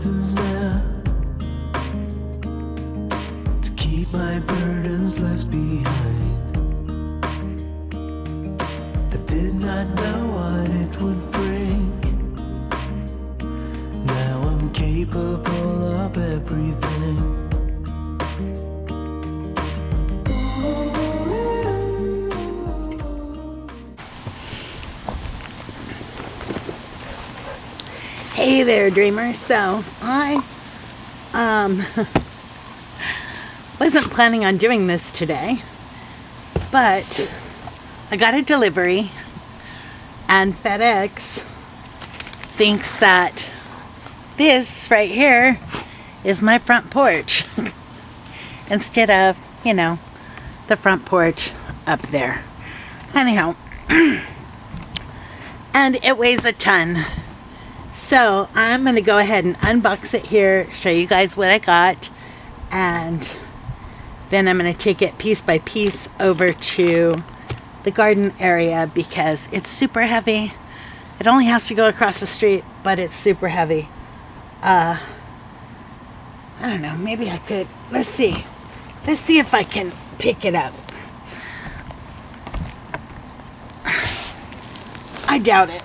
reasons now to keep my burdens left behind. I did not know what it would bring. Now I'm capable of everything. Hey there, dreamers. So I wasn't planning on doing this today, but I got a delivery and FedEx thinks that this right here is my front porch instead of, you know, the front porch up there. Anyhow, and it weighs a ton. So I'm going to go ahead and unbox it here, show you guys what I got, and then I'm going to take it piece by piece over to the garden area because it's super heavy. It only has to go across the street, but it's super heavy. I don't know, maybe I could, let's see if I can pick it up. I doubt it.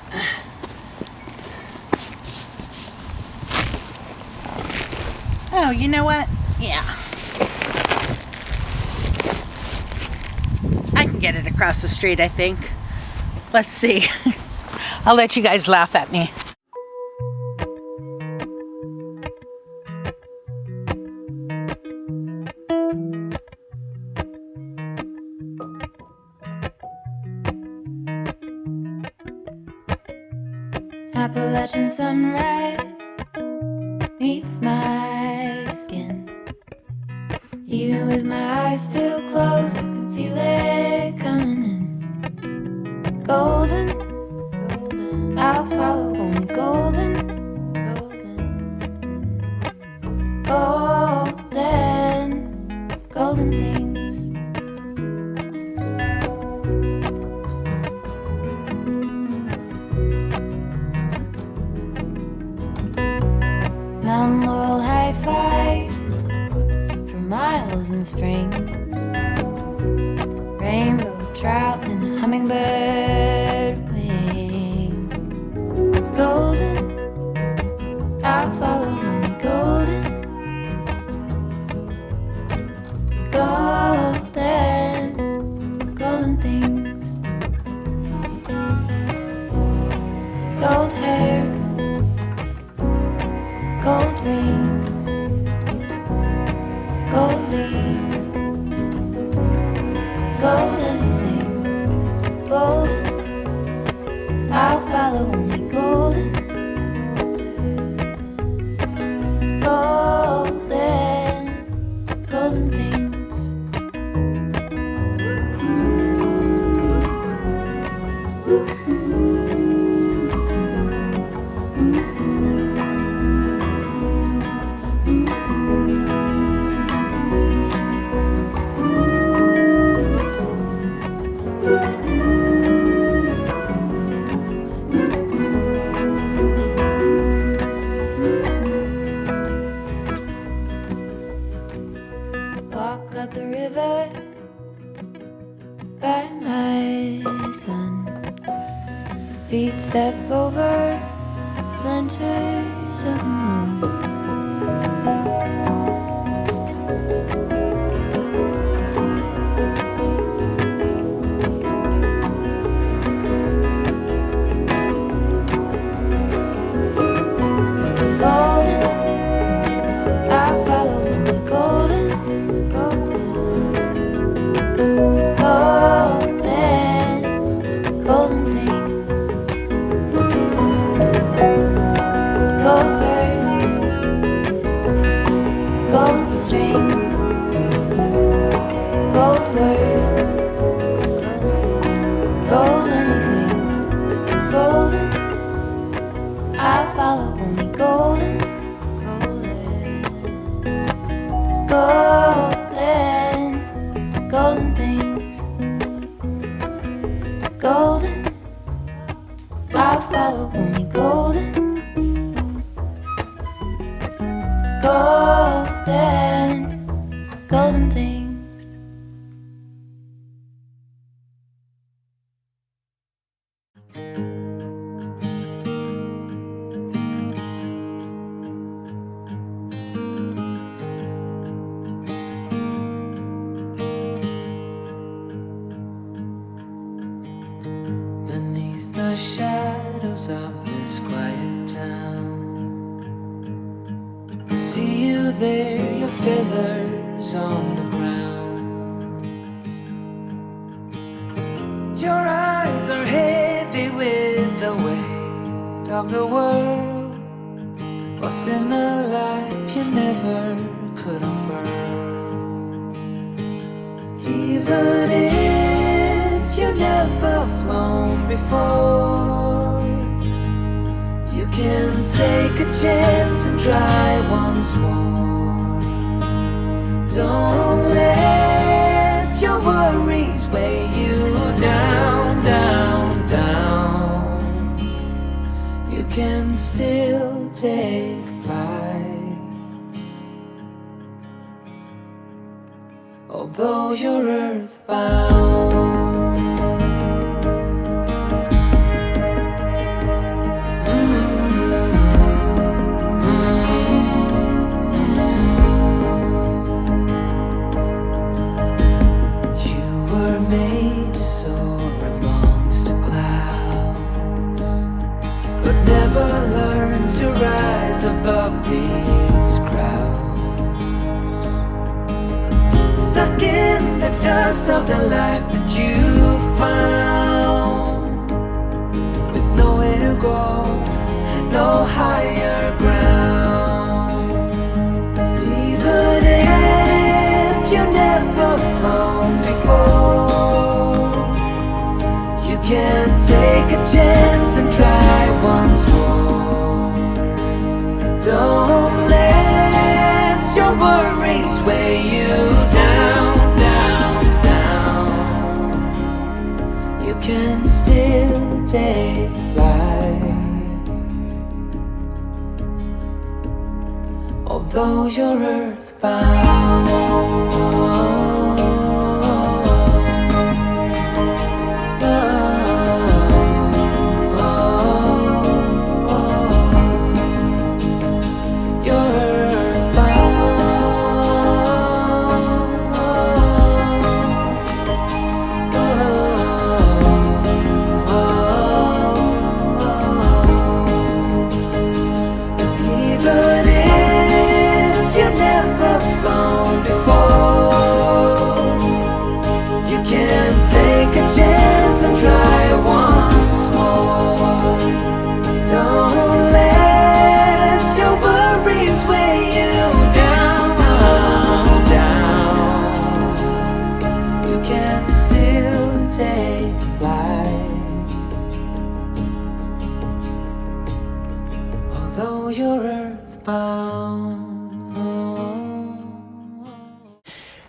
Oh, you know what? Yeah. I can get it across the street, I think. Let's see. I'll let you guys laugh at me. Appalachian sunrise meets my skin. Even with my eyes still closed, I can feel it coming in. Golden, golden, I'll follow only golden, golden, golden, golden things. Mountain laurel high fives for miles in spring. Rainbow trout and a hummingbird wing. Golden, I'll follow only golden, golden, golden things. Gold hair, gold rings, gold leaves, gold anything, golden, I'll follow only golden, golden, golden things. Walk up the river by my sun. Feet step over splinters of the moon. Golden, I'll follow only golden, golden, golden things. Gold birds, gold string, gold words, gold anything, golden, I'll follow only golden, golden, golden things. Golden, I'll follow only golden, golden things. Beneath the shadows of this quiet town, I see you there, your feathers on the ground. Your eyes are heavy with the weight of the world. What's in a life you never could affirm? Even if you never flown before, you can take a chance and try once more. Don't let your worries weigh you down, down, down. You can still take flight, although you're earthbound. Made to soar amongst the clouds, but never learn to rise above these crowds. Stuck in the dust of the life that you found, with nowhere to go, no higher ground. Even if you never flown before, you can take a chance and try once more. Don't let your worries weigh you down, down, down. You can still take flight, although you're earthbound.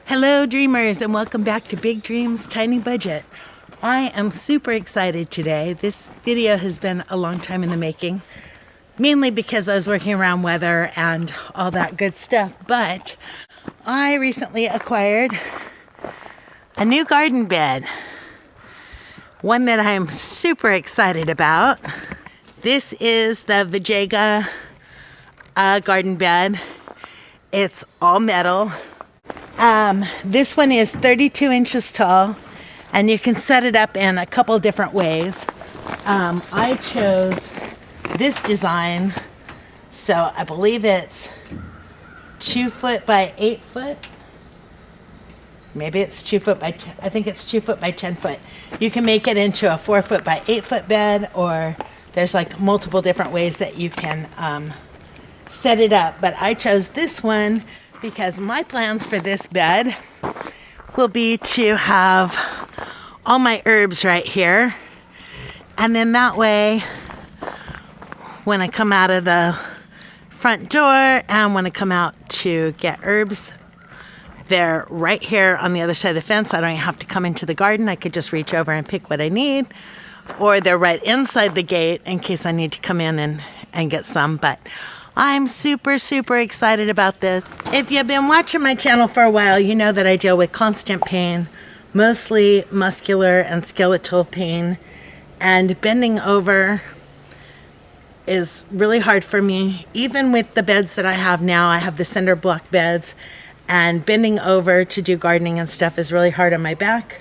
Hello dreamers, and welcome back to Big Dreams Tiny Budget. I am super excited today. This video has been a long time in the making, mainly because I was working around weather and all that good stuff, but I recently acquired a new garden bed, one that I'm super excited about. This is the Vegega garden bed. It's all metal. This one is 32 inches tall, and you can set it up in a couple different ways. I chose this design, so I believe it's 2 foot by 8 foot. Maybe it's 2 foot by, I think it's 2 foot by 10 foot. You can make it into a 4 foot by 8 foot bed, or there's like multiple different ways that you can set it up. But I chose this one because my plans for this bed will be to have all my herbs right here. And then that way, when I come out of the front door and when I come out to get herbs, they're right here on the other side of the fence. I don't even have to come into the garden. I could just reach over and pick what I need. Or they're right inside the gate in case I need to come in and get some. But I'm super excited about this. If you've been watching my channel for a while, you know that I deal with constant pain, mostly muscular and skeletal pain, and bending over is really hard for me. Even with the beds that I have now, I have the cinder block beds, and bending over to do gardening and stuff is really hard on my back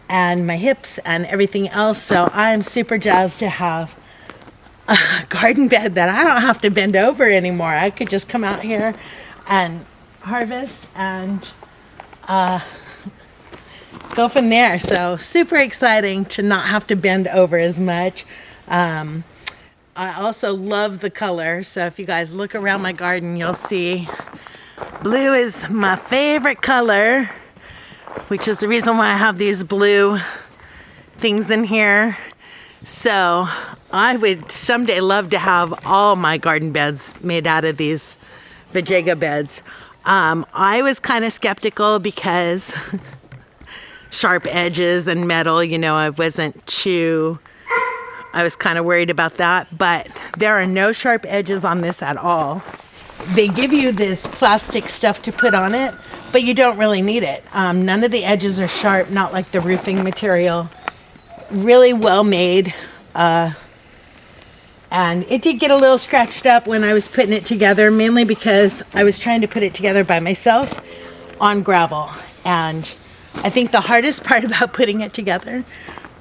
and my hips and everything else. So I'm super jazzed to have a garden bed that I don't have to bend over anymore. I could just come out here and harvest and go from there. So super exciting to not have to bend over as much. I also love the color. So if you guys look around my garden, you'll see blue is my favorite color, which is the reason why I have these blue things in here. So I would someday love to have all my garden beds made out of these vegega beds. I was kind of skeptical because sharp edges and metal, you know, I was kind of worried about that, but there are no sharp edges on this at all. They give you this plastic stuff to put on it, but you don't really need it. None of the edges are sharp, not like the roofing material. Really well made. And it did get a little scratched up when I was putting it together, mainly because I was trying to put it together by myself on gravel. And I think the hardest part about putting it together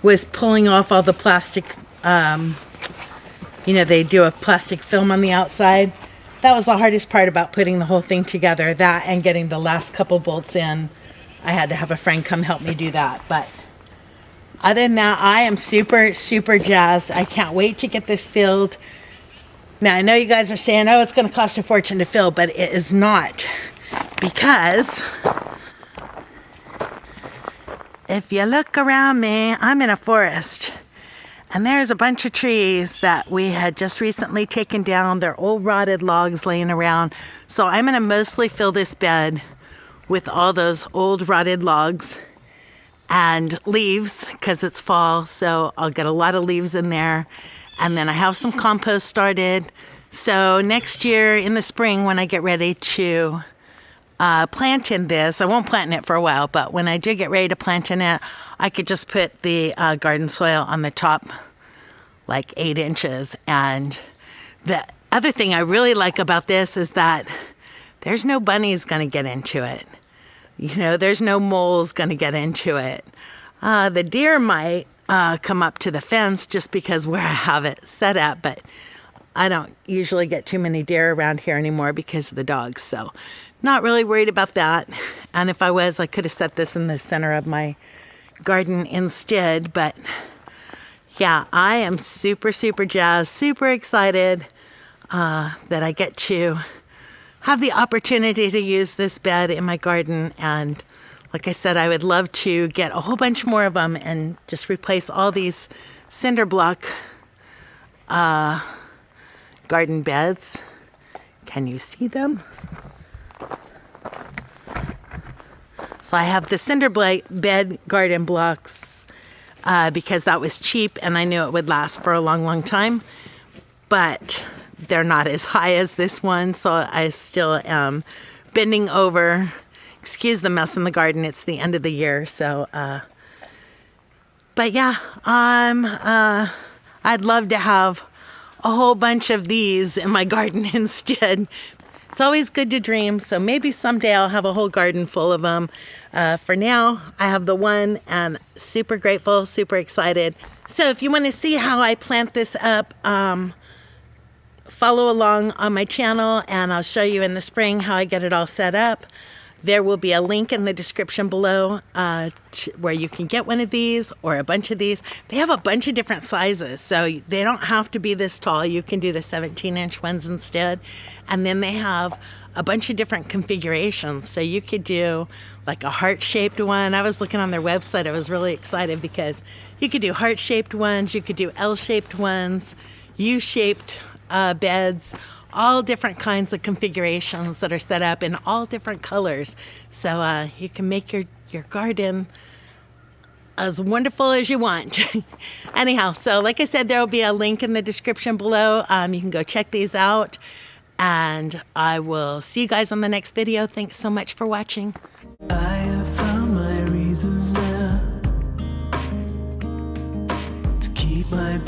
was pulling off all the plastic. You know, they do a plastic film on the outside. That was the hardest part about putting the whole thing together. That and getting the last couple bolts in. I had to have a friend come help me do that. But other than that, I am super jazzed. I can't wait to get this filled. Now, I know you guys are saying, oh, it's going to cost a fortune to fill, but it is not. Because if you look around me, I'm in a forest. And there's a bunch of trees that we had just recently taken down. They're old rotted logs laying around. So I'm going to mostly fill this bed with all those old rotted logs and leaves because it's fall. So I'll get a lot of leaves in there. And then I have some compost started. So next year in the spring when I get ready to plant in this, I won't plant in it for a while, but when I do get ready to plant in it, I could just put the garden soil on the top like 8 inches. And the other thing I really like about this is that there's no bunnies going to get into it. You know, there's no moles going to get into it. The deer might come up to the fence just because where I have it set up, but I don't usually get too many deer around here anymore because of the dogs. So not really worried about that. And if I was, I could have set this in the center of my garden instead. But yeah, I am super jazzed, super excited that I get to have the opportunity to use this bed in my garden. And like I said, I would love to get a whole bunch more of them and just replace all these cinder block garden beds. Can you see them? So I have the cinder bed garden blocks because that was cheap and I knew it would last for a long time. But they're not as high as this one, so I still am bending over. Excuse the mess in the garden. It's the end of the year, so. But yeah, I'd love to have a whole bunch of these in my garden instead. It's always good to dream, so maybe someday I'll have a whole garden full of them. For now, I have the one and super grateful, super excited. So if you want to see how I plant this up, follow along on my channel and I'll show you in the spring how I get it all set up. There will be a link in the description below where you can get one of these or a bunch of these. They have a bunch of different sizes, so they don't have to be this tall. You can do the 17-inch ones instead. And then they have a bunch of different configurations. So you could do like a heart-shaped one. I was looking on their website. I was really excited because you could do heart-shaped ones. You could do L-shaped ones, U-shaped beds, all different kinds of configurations that are set up in all different colors. So you can make your garden as wonderful as you want. Anyhow, so like I said, there will be a link in the description below. You can go check these out. And I will see you guys on the next video. Thanks so much for watching. I have found my reasons now to keep my